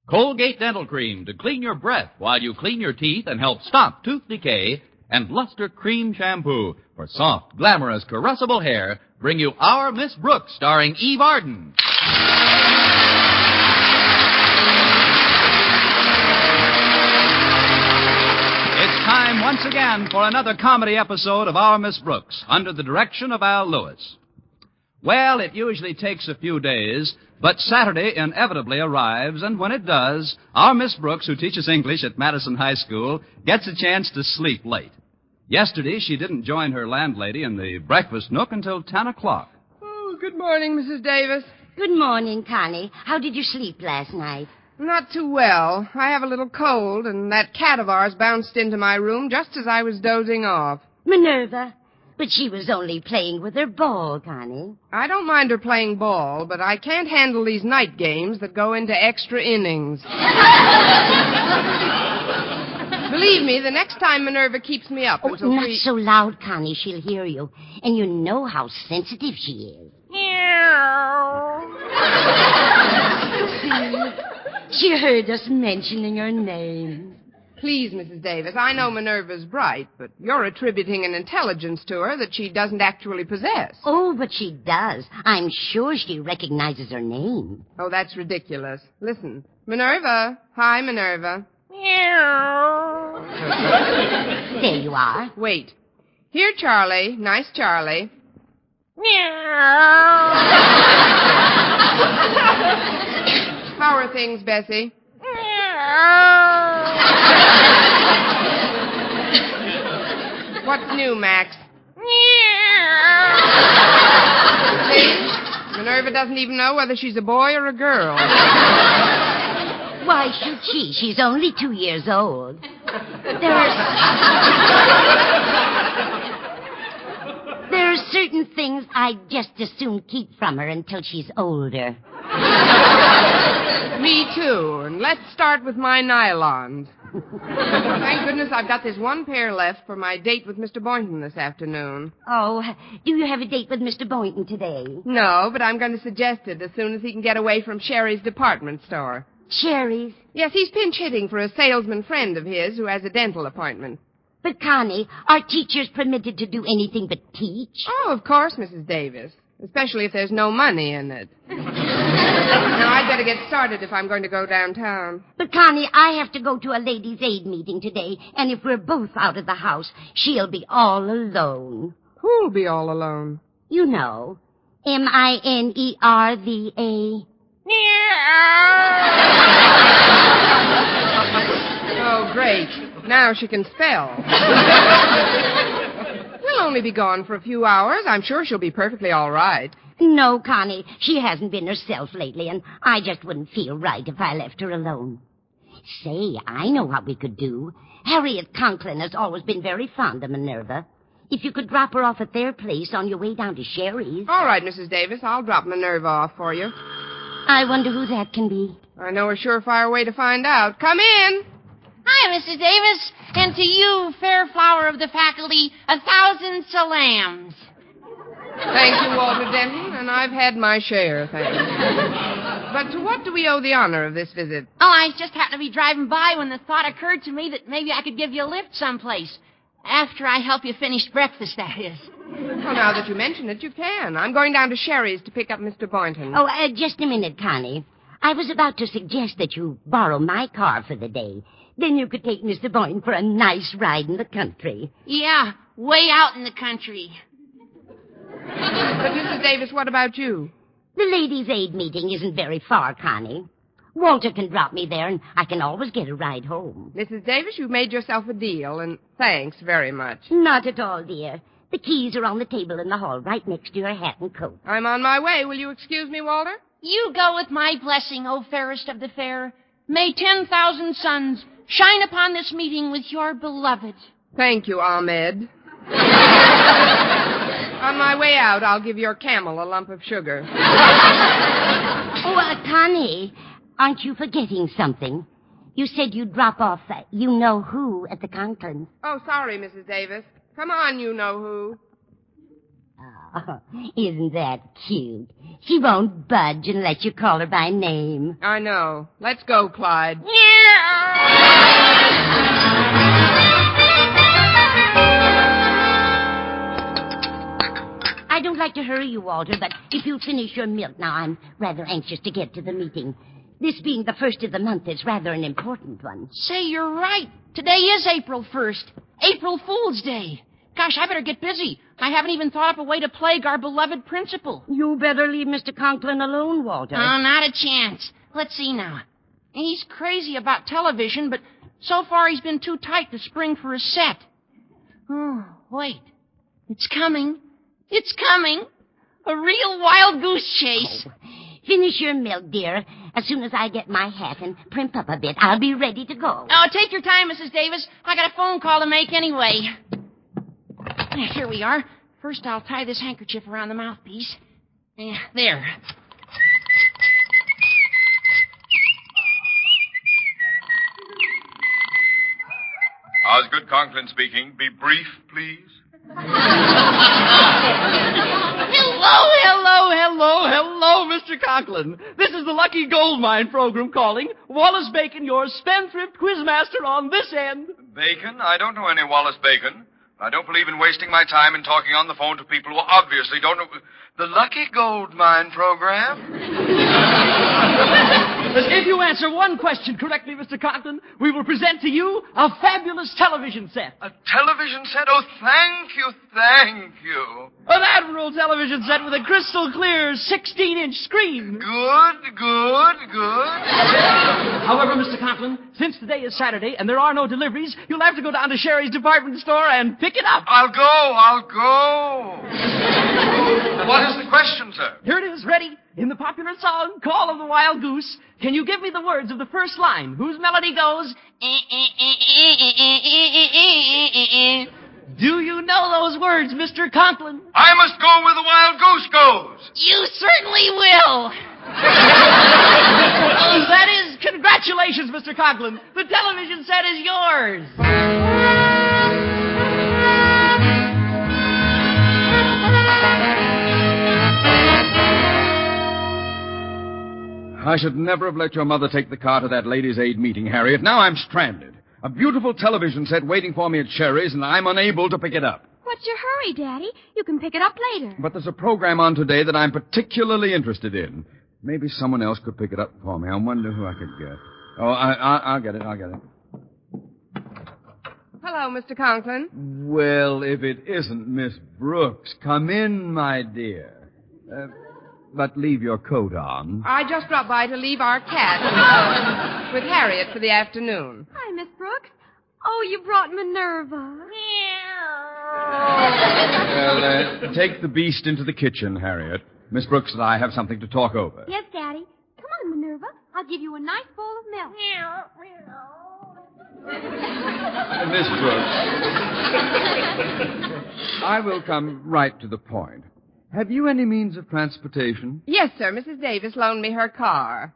Colgate Dental Cream to clean your breath while you clean your teeth and help stop tooth decay. And Luster Cream Shampoo for soft, glamorous, caressable hair bring you Our Miss Brooks, starring Eve Arden. It's time once again for another comedy episode of Our Miss Brooks, under the direction of Al Lewis. Well, it usually takes a few days, but Saturday inevitably arrives, and when it does, our Miss Brooks, who teaches English at Madison High School, gets a chance to sleep late. Yesterday, she didn't join her landlady in the breakfast nook until 10 o'clock. Oh, good morning, Mrs. Davis. Good morning, Connie. How did you sleep last night? Not too well. I have a little cold, and that cat of ours bounced into my room just as I was dozing off. Minerva. But she was only playing with her ball, Connie. I don't mind her playing ball, but I can't handle these night games that go into extra innings. Believe me, the next time Minerva keeps me up until not so loud, Connie. She'll hear you. And you know how sensitive she is. See, she heard us mentioning her name. Please, Mrs. Davis, I know Minerva's bright, but you're attributing an intelligence to her that she doesn't actually possess. Oh, but she does. I'm sure she recognizes her name. Oh, that's ridiculous. Listen. Minerva. Hi, Minerva. There you are. Wait. Here, Charlie. Nice Charlie. How are things, Bessie? What's new, Max? See? Minerva doesn't even know whether she's a boy or a girl. Why should she? She's only 2 years old. There are certain things I'd just as soon keep from her until she's older. Me too. And let's start with my nylons. Thank goodness I've got this one pair left for my date with Mr. Boynton this afternoon. Oh, do you have a date with Mr. Boynton today? No, but I'm going to suggest it as soon as he can get away from Sherry's department store. Sherry's? Yes, he's pinch hitting for a salesman friend of his who has a dental appointment. But, Connie, are teachers permitted to do anything but teach? Oh, of course, Mrs. Davis. Especially if there's no money in it. Now, I'd better get started if I'm going to go downtown. But, Connie, I have to go to a ladies' aid meeting today, and if we're both out of the house, she'll be all alone. Who'll be all alone? You know. Minerva. Oh, great. Now she can spell. We'll only be gone for a few hours. I'm sure she'll be perfectly all right. No, Connie, she hasn't been herself lately, and I just wouldn't feel right if I left her alone. Say, I know what we could do. Harriet Conklin has always been very fond of Minerva. If you could drop her off at their place on your way down to Sherry's. All right, Mrs. Davis, I'll drop Minerva off for you. I wonder who that can be. I know a surefire way to find out. Come in. Hi, Mrs. Davis, and to you, fair flower of the faculty, 1,000 salams. Thank you, Walter Denton, and I've had my share, thanks. But to what do we owe the honor of this visit? Oh, I just happened to be driving by when the thought occurred to me that maybe I could give you a lift someplace. After I help you finish breakfast, that is. Well, now that you mention it, you can. I'm going down to Sherry's to pick up Mr. Boynton. Oh, just a minute, Connie. I was about to suggest that you borrow my car for the day. Then you could take Mr. Boynton for a nice ride in the country. Yeah, way out in the country. But, Mrs. Davis, what about you? The ladies' aid meeting isn't very far, Connie. Walter can drop me there, and I can always get a ride home. Mrs. Davis, you've made yourself a deal, and thanks very much. Not at all, dear. The keys are on the table in the hall, right next to your hat and coat. I'm on my way. Will you excuse me, Walter? You go with my blessing, O fairest of the fair. May 10,000 suns shine upon this meeting with your beloved. Thank you, Ahmed. On my way out, I'll give your camel a lump of sugar. Oh, Connie, aren't you forgetting something? You said you'd drop off you-know-who at the Conklins. Oh, sorry, Mrs. Davis. Come on, you-know-who. Oh, isn't that cute? She won't budge unless you call her by name. I know. Let's go, Clyde. I don't like to hurry you, Walter, but if you'll finish your milk now, I'm rather anxious to get to the meeting. This being the first of the month is rather an important one. Say, you're right. Today is April 1st. April Fool's Day. Gosh, I better get busy. I haven't even thought up a way to plague our beloved principal. You better leave Mr. Conklin alone, Walter. Oh, not a chance. Let's see now. He's crazy about television, but so far he's been too tight to spring for a set. Oh, wait. It's coming. It's coming. A real wild goose chase. Oh, finish your milk, dear. As soon as I get my hat and primp up a bit, I'll be ready to go. Oh, take your time, Mrs. Davis. I got a phone call to make anyway. Here we are. First, I'll tie this handkerchief around the mouthpiece. There. Osgood Conklin speaking. Be brief, please. Hello, Mr. Conklin. This is the Lucky Gold Mine program calling. Wallace Bacon, your spendthrift quizmaster on this end. Bacon? I don't know any Wallace Bacon. I don't believe in wasting my time in talking on the phone to people who obviously don't know. The Lucky Gold Mine program? If you answer one question correctly, Mr. Conklin, we will present to you a fabulous television set. A television set? Oh, thank you, thank you. An Admiral television set with a crystal clear 16-inch screen. Good. However, Mr. Conklin, since today is Saturday and there are no deliveries, you'll have to go down to Sherry's department store and pick it up. I'll go. What is the question, sir? Here it is, ready. In the popular song, Call of the Wild Goose, can you give me the words of the first line, whose melody goes... Do you know those words, Mr. Conklin? I must go where the wild goose goes. You certainly will. That is, congratulations, Mr. Conklin. The television set is yours. I should never have let your mother take the car to that ladies' aid meeting, Harriet. Now I'm stranded. A beautiful television set waiting for me at Sherry's, and I'm unable to pick it up. What's your hurry, Daddy? You can pick it up later. But there's a program on today that I'm particularly interested in. Maybe someone else could pick it up for me. I wonder who I could get. Oh, I'll get it. Hello, Mr. Conklin. Well, if it isn't Miss Brooks, come in, my dear. But leave your coat on. I just dropped by to leave our cat with Harriet for the afternoon. Hi, Miss Brooks. Oh, you brought Minerva. Well, take the beast into the kitchen, Harriet. Miss Brooks and I have something to talk over. Yes, Daddy. Come on, Minerva. I'll give you a nice bowl of milk. Miss Brooks, I will come right to the point. Have you any means of transportation? Yes, sir. Mrs. Davis loaned me her car.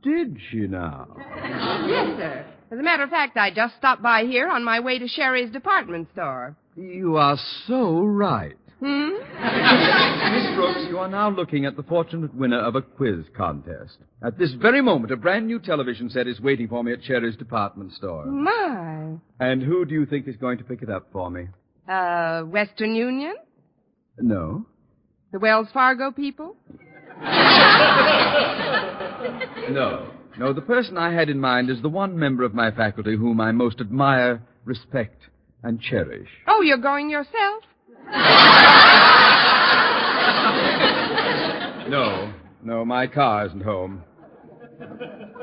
Did she now? Yes, sir. As a matter of fact, I just stopped by here on my way to Sherry's department store. You are so right. Miss Brooks, you are now looking at the fortunate winner of a quiz contest. At this very moment, a brand new television set is waiting for me at Sherry's department store. My. And who do you think is going to pick it up for me? Western Union? No. The Wells Fargo people? No, the person I had in mind is the one member of my faculty whom I most admire, respect, and cherish. Oh, you're going yourself? No, my car isn't home.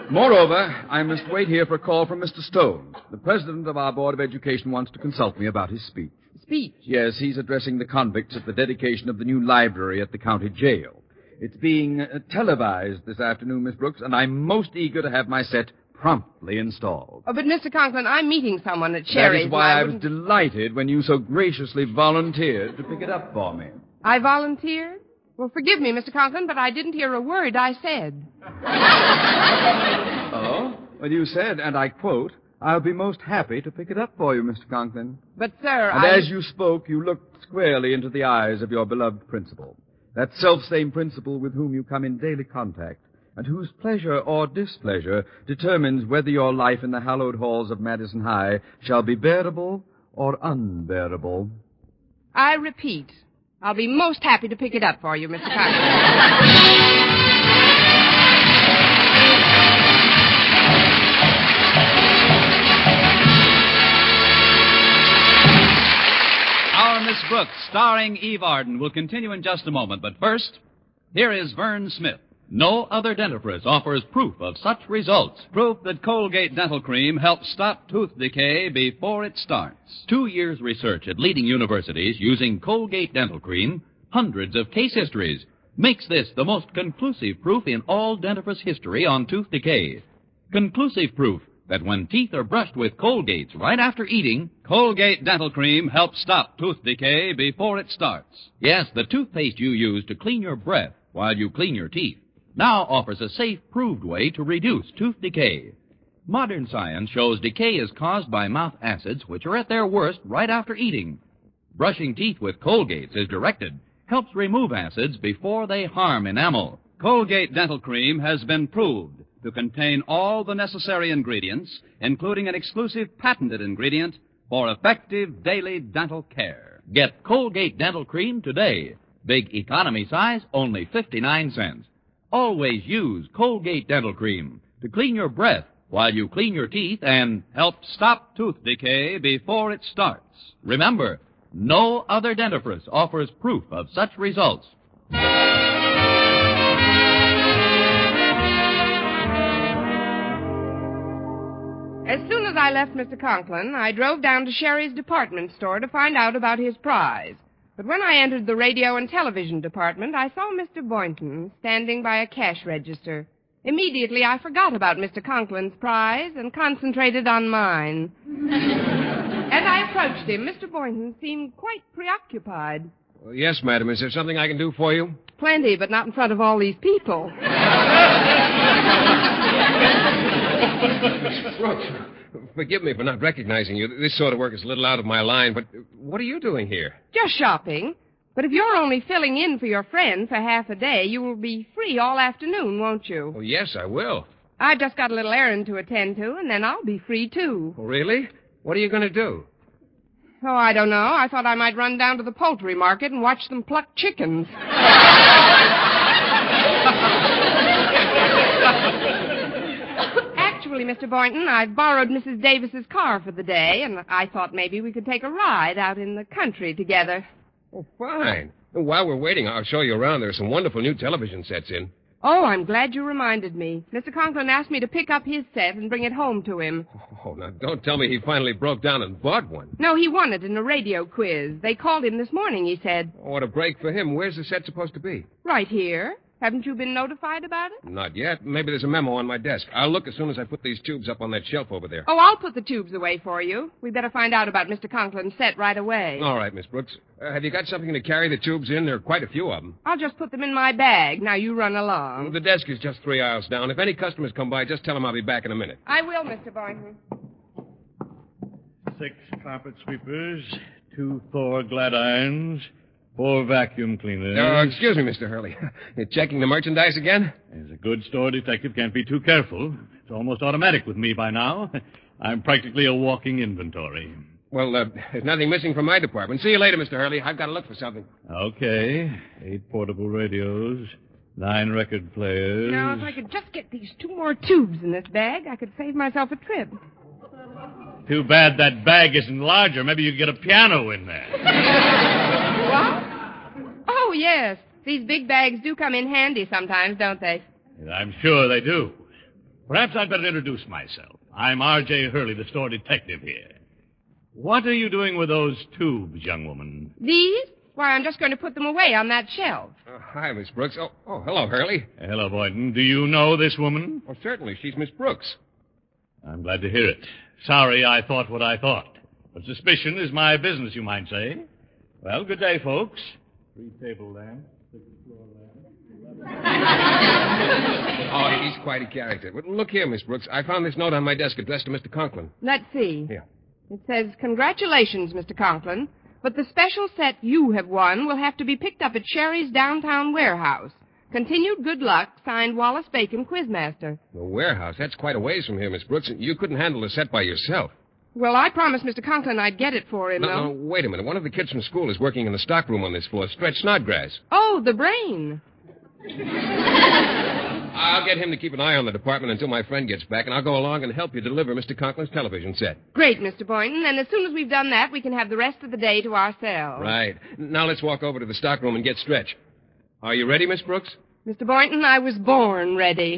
Moreover, I must wait here for a call from Mr. Stone. The president of our Board of Education wants to consult me about his speech. Speech? Yes, he's addressing the convicts at the dedication of the new library at the county jail. It's being televised this afternoon, Miss Brooks, and I'm most eager to have my set promptly installed. Oh, but Mr. Conklin, I'm meeting someone at Sherry's. That is why I was delighted when you so graciously volunteered to pick it up for me. I volunteered? Well, forgive me, Mr. Conklin, but I didn't hear a word I said. Oh? Well, you said, and I quote, I'll be most happy to pick it up for you, Mr. Conklin. But, sir, And as you spoke, you looked squarely into the eyes of your beloved principal. That self-same principal with whom you come in daily contact, and whose pleasure or displeasure determines whether your life in the hallowed halls of Madison High shall be bearable or unbearable. I repeat, I'll be most happy to pick it up for you, Mr. Conklin. Our Miss Brooks, starring Eve Arden, will continue in just a moment. But first, here is Vern Smith. No other dentifrice offers proof of such results. Proof that Colgate Dental Cream helps stop tooth decay before it starts. 2 years' research at leading universities using Colgate Dental Cream, hundreds of case histories, makes this the most conclusive proof in all dentifrice history on tooth decay. Conclusive proof that when teeth are brushed with Colgates right after eating, Colgate Dental Cream helps stop tooth decay before it starts. Yes, the toothpaste you use to clean your breath while you clean your teeth now offers a safe, proved way to reduce tooth decay. Modern science shows decay is caused by mouth acids, which are at their worst right after eating. Brushing teeth with Colgates, as directed, helps remove acids before they harm enamel. Colgate Dental Cream has been proved to contain all the necessary ingredients, including an exclusive patented ingredient for effective daily dental care. Get Colgate Dental Cream today. Big economy size, only 59 cents. Always use Colgate Dental Cream to clean your breath while you clean your teeth and help stop tooth decay before it starts. Remember, no other dentifrice offers proof of such results. As soon as I left Mr. Conklin, I drove down to Sherry's department store to find out about his prize. But when I entered the radio and television department, I saw Mr. Boynton standing by a cash register. Immediately, I forgot about Mr. Conklin's prize and concentrated on mine. As I approached him, Mr. Boynton seemed quite preoccupied. Well, yes, madam. Is there something I can do for you? Plenty, but not in front of all these people. Brooks, forgive me for not recognizing you. This sort of work is a little out of my line, but what are you doing here? Just shopping. But if you're only filling in for your friend for half a day, you will be free all afternoon, won't you? Oh, yes, I will. I've just got a little errand to attend to, and then I'll be free, too. Oh, really? What are you going to do? Oh, I don't know. I thought I might run down to the poultry market and watch them pluck chickens. Actually, Mr. Boynton, I've borrowed Mrs. Davis's car for the day, and I thought maybe we could take a ride out in the country together. Oh, fine. While we're waiting, I'll show you around. There are some wonderful new television sets in. Oh, I'm glad you reminded me. Mr. Conklin asked me to pick up his set and bring it home to him. Oh, now don't tell me he finally broke down and bought one. No, he won it in a radio quiz. They called him this morning, he said. Oh, what a break for him. Where's the set supposed to be? Right here. Haven't you been notified about it? Not yet. Maybe there's a memo on my desk. I'll look as soon as I put these tubes up on that shelf over there. Oh, I'll put the tubes away for you. We better find out about Mr. Conklin's set right away. All right, Miss Brooks. Have you got something to carry the tubes in? There are quite a few of them. I'll just put them in my bag. Now you run along. The desk is just 3 aisles down. If any customers come by, just tell them I'll be back in a minute. I will, Mr. Boynton. 6 carpet sweepers, 2 Thor glad irons, 4 vacuum cleaners. Excuse me, Mr. Hurley. You're checking the merchandise again? As a good store detective can't be too careful. It's almost automatic with me by now. I'm practically a walking inventory. Well, there's nothing missing from my department. See you later, Mr. Hurley. I've got to look for something. Okay. 8 portable radios, 9 record players. Now, if I could just get these 2 more tubes in this bag, I could save myself a trip. Too bad that bag isn't larger. Maybe you could get a piano in there. What? Oh, yes. These big bags do come in handy sometimes, don't they? I'm sure they do. Perhaps I'd better introduce myself. I'm R.J. Hurley, the store detective here. What are you doing with those tubes, young woman? These? Why, I'm just going to put them away on that shelf. Hi, Miss Brooks. Oh, hello, Hurley. Hello, Boynton. Do you know this woman? Oh, certainly. She's Miss Brooks. I'm glad to hear it. Sorry I thought what I thought. But suspicion is my business, you might say. Well, good day, folks. 3 table lamps, 6 floor lamps. Oh, he's quite a character. But look here, Miss Brooks. I found this note on my desk addressed to Mr. Conklin. Let's see. Here. It says, "Congratulations, Mr. Conklin, but the special set you have won will have to be picked up at Sherry's downtown warehouse. Continued good luck, signed Wallace Bacon, Quizmaster." The warehouse? That's quite a ways from here, Miss Brooks. You couldn't handle the set by yourself. Well, I promised Mr. Conklin I'd get it for him, No, wait a minute. One of the kids from school is working in the stockroom on this floor, Stretch Snodgrass. Oh, the brain. I'll get him to keep an eye on the department until my friend gets back, and I'll go along and help you deliver Mr. Conklin's television set. Great, Mr. Boynton. And as soon as we've done that, we can have the rest of the day to ourselves. Right. Now let's walk over to the stockroom and get Stretch. Are you ready, Miss Brooks? Mr. Boynton, I was born ready.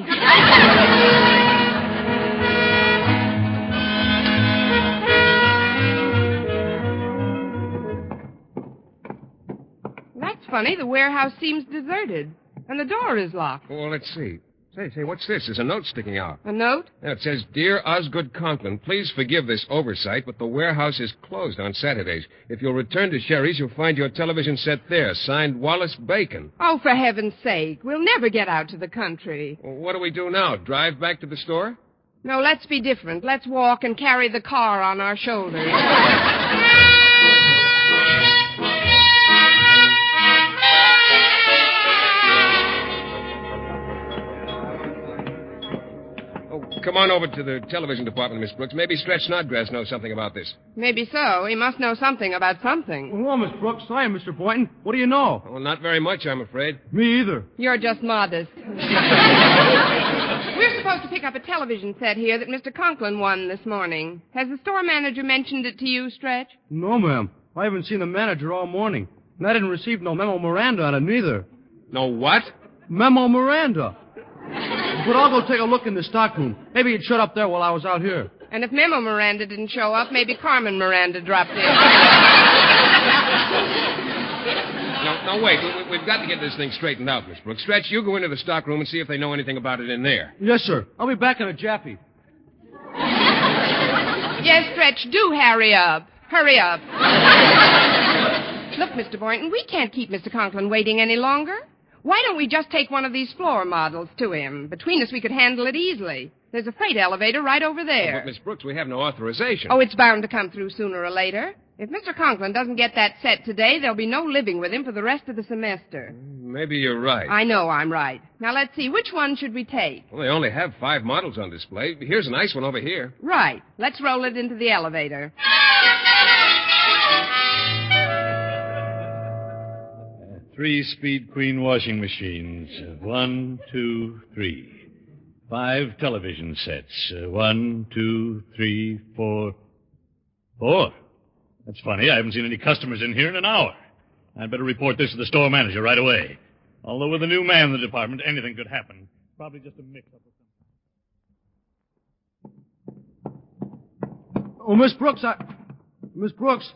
That's funny. The warehouse seems deserted. And the door is locked. Well, let's see. Say, what's this? There's a note sticking out. A note? Yeah, it says, "Dear Osgood Conklin, please forgive this oversight, but the warehouse is closed on Saturdays. If you'll return to Sherry's, you'll find your television set there. Signed, Wallace Bacon." Oh, for heaven's sake. We'll never get out to the country. Well, what do we do now? Drive back to the store? No, let's be different. Let's walk and carry the car on our shoulders. Come on over to the television department, Miss Brooks. Maybe Stretch Snodgrass knows something about this. Maybe so. He must know something about something. Well, Miss Brooks, hi, Mr. Boynton. What do you know? Well, not very much, I'm afraid. Me either. You're just modest. We're supposed to pick up a television set here that Mr. Conklin won this morning. Has the store manager mentioned it to you, Stretch? No, ma'am. I haven't seen the manager all morning. And I didn't receive no memo Miranda on it neither. No what? Memo Miranda. But I'll go take a look in the stockroom. Maybe it shut up there while I was out here. And if Memo Miranda didn't show up, maybe Carmen Miranda dropped in. No, wait. We've got to get this thing straightened out, Miss Brooks. Stretch, you go into the stockroom and see if they know anything about it in there. Yes, sir. I'll be back in a jaffy. Yes, Stretch, do hurry up. Hurry up. Look, Mr. Boynton, we can't keep Mr. Conklin waiting any longer. Why don't we just take one of these floor models to him? Between us, we could handle it easily. There's a freight elevator right over there. But, Miss Brooks, we have no authorization. Oh, it's bound to come through sooner or later. If Mr. Conklin doesn't get that set today, there'll be no living with him for the rest of the semester. Maybe you're right. I know I'm right. Now, let's see. Which one should we take? Well, they only have 5 models on display. Here's a nice one over here. Right. Let's roll it into the elevator. 3-speed Queen washing machines. 1, 2, 3. 5 television sets. 1, 2, 3, 4. 4? That's funny. I haven't seen any customers in here in an hour. I'd better report this to the store manager right away. Although with a new man in the department, anything could happen. Probably just a mix-up or something. Oh, Miss Brooks, Miss Brooks.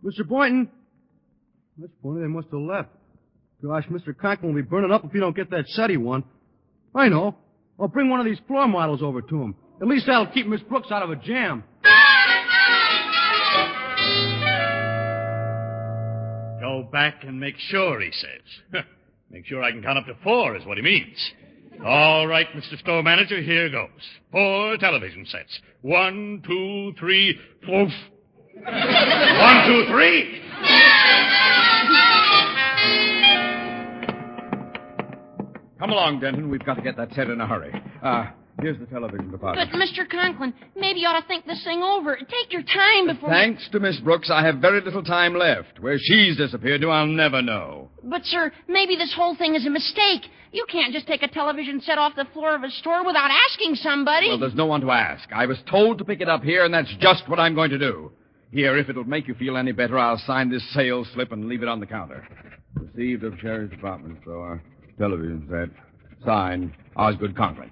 Mr. Boynton. That's funny. They must have left. Gosh, Mr. Conklin will be burning up if you don't get that set he won. I know. I'll bring one of these floor models over to him. At least that'll keep Miss Brooks out of a jam. Go back and make sure, he says. Make sure I can count up to 4 is what he means. All right, Mr. Store Manager, here goes. 4 television sets. 1, 2, 3, 4. 1, 2, 3. Come along, Denton. We've got to get that set in a hurry. Here's the television department. But, Mr. Conklin, maybe you ought to think this thing over. Take your time before... Thanks to Miss Brooks, I have very little time left. Where she's disappeared to, I'll never know. But, sir, maybe this whole thing is a mistake. You can't just take a television set off the floor of a store without asking somebody. Well, there's no one to ask. I was told to pick it up here, and that's just what I'm going to do. Here, if it'll make you feel any better, I'll sign this sales slip and leave it on the counter. Received of Sherry's department store. Television set. Signed, Osgood Conklin.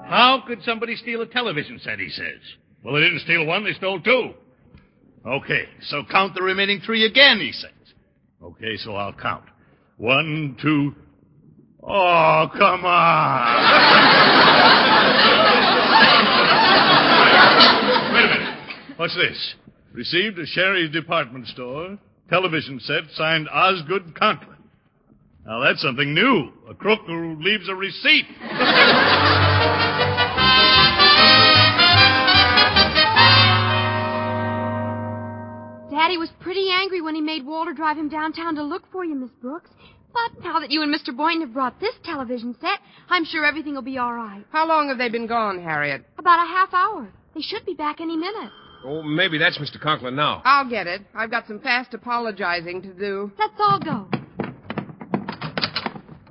How could somebody steal a television set, he says? Well, they didn't steal 1, they stole 2. Okay, so count the remaining 3 again, he says. Okay, so I'll count. 1, 2... Oh, come on! Wait a minute. What's this? Received a Sherry's department store. Television set signed Osgood Conklin. Now, that's something new. A crook who leaves a receipt. Daddy was pretty angry when he made Walter drive him downtown to look for you, Miss Brooks. But now that you and Mr. Boynton have brought this television set, I'm sure everything will be all right. How long have they been gone, Harriet? About a half hour. They should be back any minute. Oh, maybe that's Mr. Conklin now. I'll get it. I've got some fast apologizing to do. Let's all go.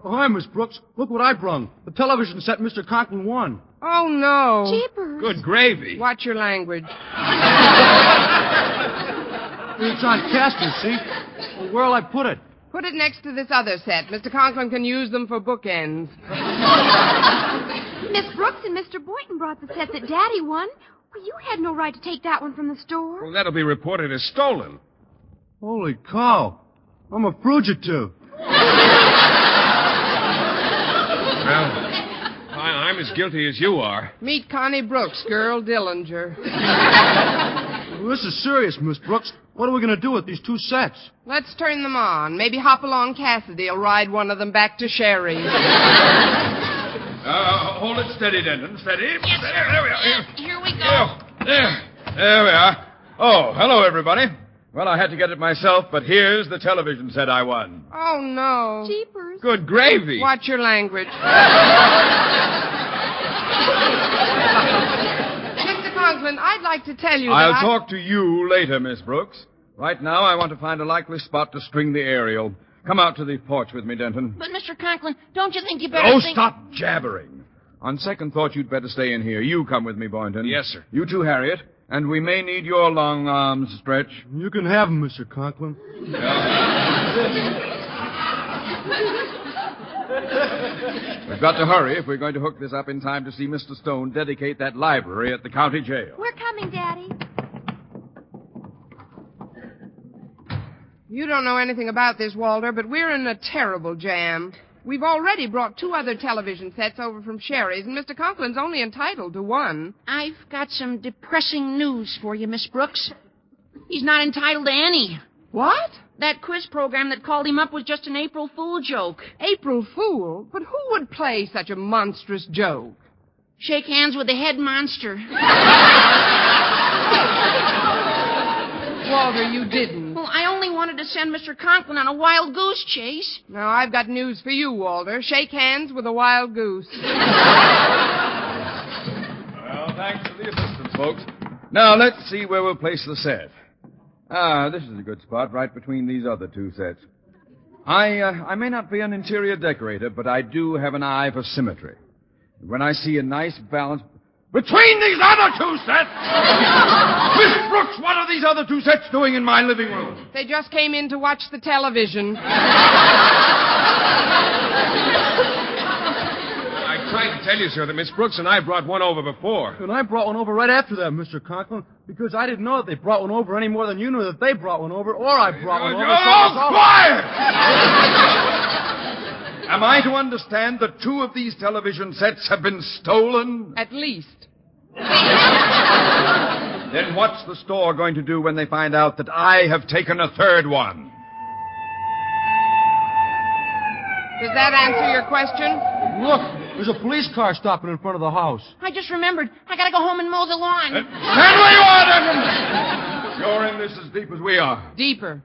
Oh, hi, Miss Brooks. Look what I brung. The television set Mr. Conklin won. Oh, no. Jeepers. Good gravy. Watch your language. It's on casters, see? Well, where'll I put it? Put it next to this other set. Mr. Conklin can use them for bookends. Miss Brooks and Mr. Boynton brought the set that Daddy won. Well, you had no right to take that one from the store. Well, that'll be reported as stolen. Holy cow. I'm a fugitive. Well, I'm as guilty as you are. Meet Connie Brooks, girl Dillinger. Well, this is serious, Miss Brooks. What are we going to do with these two sets? Let's turn them on. Maybe Hopalong Cassidy will ride one of them back to Sherry's. Hold it steady, Denton. Steady. Yes, Steady. sir. There we are. Here we go. There we are. Oh, hello, everybody. Well, I had to get it myself, but here's the television set I won. Oh, no. Jeepers. Good gravy. Watch your language. Mr. Conklin, I'd like to tell you that I'll talk to you later, Miss Brooks. Right now, I want to find a likely spot to string the aerial. Come out to the porch with me, Denton. But, Mr. Conklin, don't you think you better Oh, think... stop jabbering. On second thought, you'd better stay in here. You come with me, Boynton. Yes, sir. You too, Harriet. And we may need your long arms, Stretch. You can have them, Mr. Conklin. We've got to hurry if we're going to hook this up in time to see Mr. Stone dedicate that library at the county jail. We're coming, Daddy. You don't know anything about this, Walter, but we're in a terrible jam. We've already brought two other television sets over from Sherry's, and Mr. Conklin's only entitled to one. I've got some depressing news for you, Miss Brooks. He's not entitled to any. What? That quiz program that called him up was just an April Fool joke. April Fool? But who would play such a monstrous joke? Shake hands with the head monster. Walter, you didn't. Well, I only wanted to send Mr. Conklin on a wild goose chase. Now, I've got news for you, Walter. Shake hands with a wild goose. Well, thanks for the assistance, folks. Now, let's see where we'll place the set. This is a good spot, right between these other two sets. I may not be an interior decorator, but I do have an eye for symmetry. When I see a nice balance... Between these other two sets! Miss Brooks, what are these other two sets doing in my living room? They just came in to watch the television. I tried to tell you, sir, that Miss Brooks and I brought one over before. And I brought one over right after that, Mr. Conklin, because I didn't know that they brought one over any more than you knew that they brought one over, or I brought one over. Oh, quiet! Am I to understand that two of these television sets have been stolen? At least. Then what's the store going to do when they find out that I have taken a third one? Does that answer your question? Look, there's a police car stopping in front of the house. I just remembered. I gotta go home and mow the lawn. Stand where you are, Denton! You're in this as deep as we are. Deeper.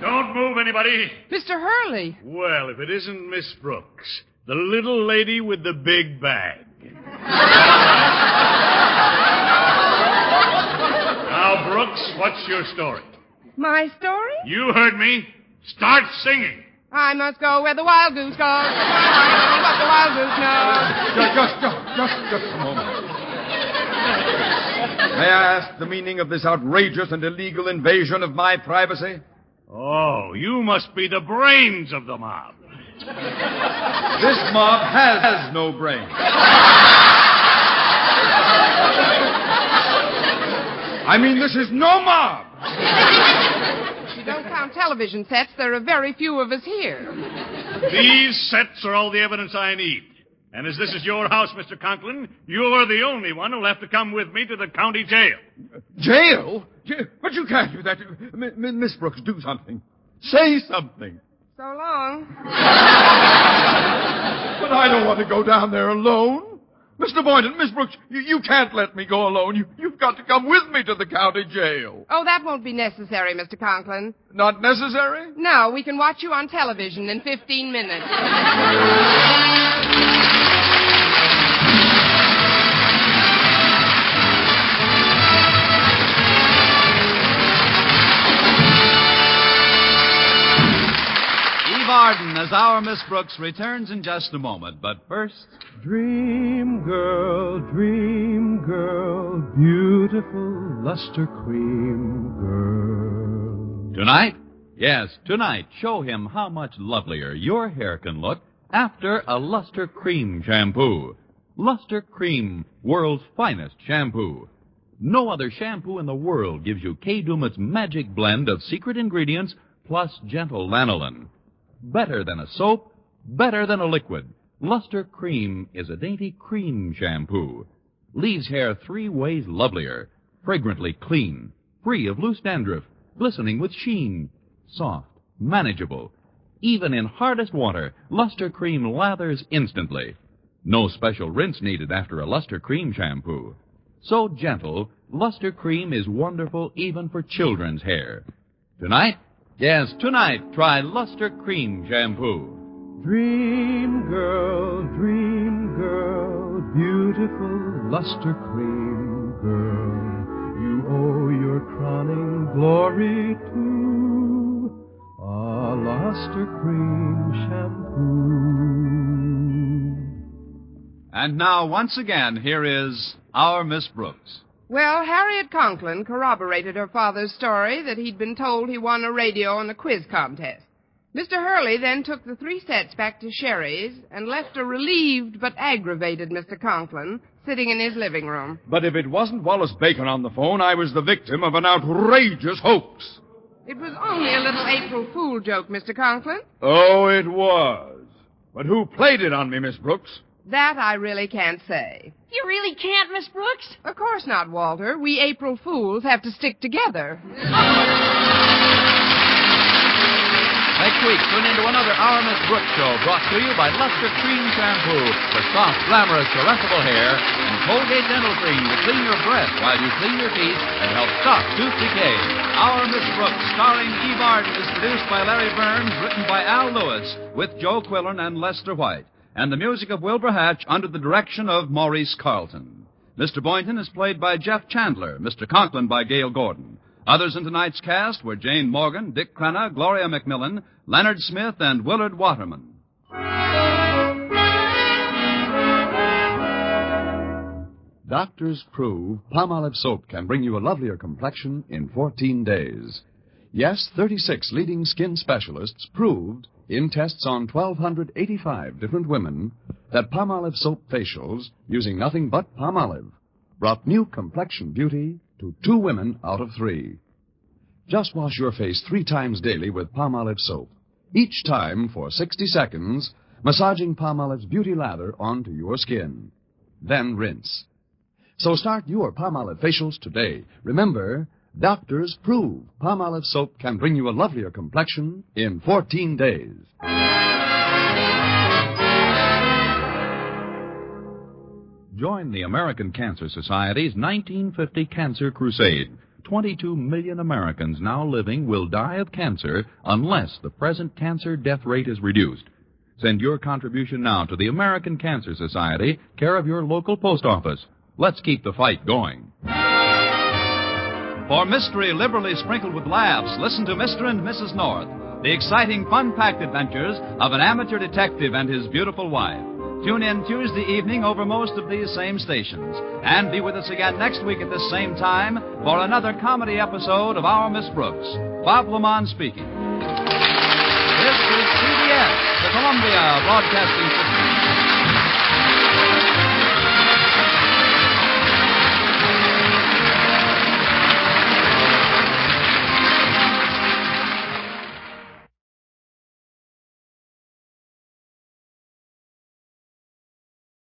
Don't move, anybody. Mr. Hurley. Well, if it isn't Miss Brooks, the little lady with the big bag. Now, Brooks, what's your story? My story? You heard me. Start singing. I must go where the wild goose goes. What the wild goose knows. Just a moment. May I ask the meaning of this outrageous and illegal invasion of my privacy? Oh, you must be the brains of the mob. This mob has no brain. I mean, this is no mob. If you don't count television sets, there are very few of us here. These sets are all the evidence I need. And as this is your house, Mr. Conklin, you're the only one who'll have to come with me to the county jail. Jail? But you can't do that. Miss Brooks, do something. Say something. So long. But I don't want to go down there alone. Mr. Boynton, Miss Brooks, you can't let me go alone. You've got to come with me to the county jail. Oh, that won't be necessary, Mr. Conklin. Not necessary? No, we can watch you on television in 15 minutes. Eve Arden as our Miss Brooks returns in just a moment, but first... Dream girl, beautiful luster cream girl. Tonight? Yes, tonight, show him how much lovelier your hair can look after a Luster Cream shampoo. Luster Cream, world's finest shampoo. No other shampoo in the world gives you Kay Daumit's magic blend of secret ingredients plus gentle lanolin. Better than a soap, better than a liquid. Luster Cream is a dainty cream shampoo. Leaves hair 3 ways lovelier. Fragrantly clean, free of loose dandruff, glistening with sheen. Soft, manageable. Even in hardest water, Luster Cream lathers instantly. No special rinse needed after a Luster Cream shampoo. So gentle, Luster Cream is wonderful even for children's hair. Tonight? Yes, tonight, try Luster Cream shampoo. Dream girl, beautiful luster cream girl. You owe your crowning glory to a luster cream shampoo. And now, once again, here is our Miss Brooks. Well, Harriet Conklin corroborated her father's story that he'd been told he won a radio in a quiz contest. Mr. Hurley then took the 3 sets back to Sherry's and left a relieved but aggravated Mr. Conklin sitting in his living room. But if it wasn't Wallace Bacon on the phone, I was the victim of an outrageous hoax. It was only a little April Fool joke, Mr. Conklin. Oh, it was. But who played it on me, Miss Brooks? That I really can't say. You really can't, Miss Brooks? Of course not, Walter. We April Fools have to stick together. Next week, tune into another Our Miss Brooks show brought to you by Luster Cream Shampoo for soft, glamorous, caressable hair and Colgate Dental Cream to clean your breath while you clean your teeth and help stop tooth decay. Our Miss Brooks, starring Eve Arden, is produced by Larry Burns, written by Al Lewis, with Joe Quillen and Lester White, and the music of Wilbur Hatch under the direction of Maurice Carlton. Mr. Boynton is played by Jeff Chandler, Mr. Conklin by Gale Gordon. Others in tonight's cast were Jane Morgan, Dick Crenna, Gloria McMillan, Leonard Smith, and Willard Waterman. Doctors prove Palmolive soap can bring you a lovelier complexion in 14 days. Yes, 36 leading skin specialists proved in tests on 1,285 different women that Palmolive soap facials, using nothing but Palmolive, brought new complexion beauty to 2 women out of 3. Just wash your face 3 times daily with Palmolive soap, each time for 60 seconds, massaging Palmolive's beauty lather onto your skin. Then rinse. So start your Palmolive facials today. Remember, doctors prove Palmolive soap can bring you a lovelier complexion in 14 days. Join the American Cancer Society's 1950 Cancer Crusade. 22 million Americans now living will die of cancer unless the present cancer death rate is reduced. Send your contribution now to the American Cancer Society, care of your local post office. Let's keep the fight going. For mystery liberally sprinkled with laughs, listen to Mr. and Mrs. North, the exciting, fun-packed adventures of an amateur detective and his beautiful wife. Tune in Tuesday evening over most of these same stations. And be with us again next week at this same time for another comedy episode of Our Miss Brooks. Bob Lamont speaking. This is CBS, the Columbia Broadcasting System.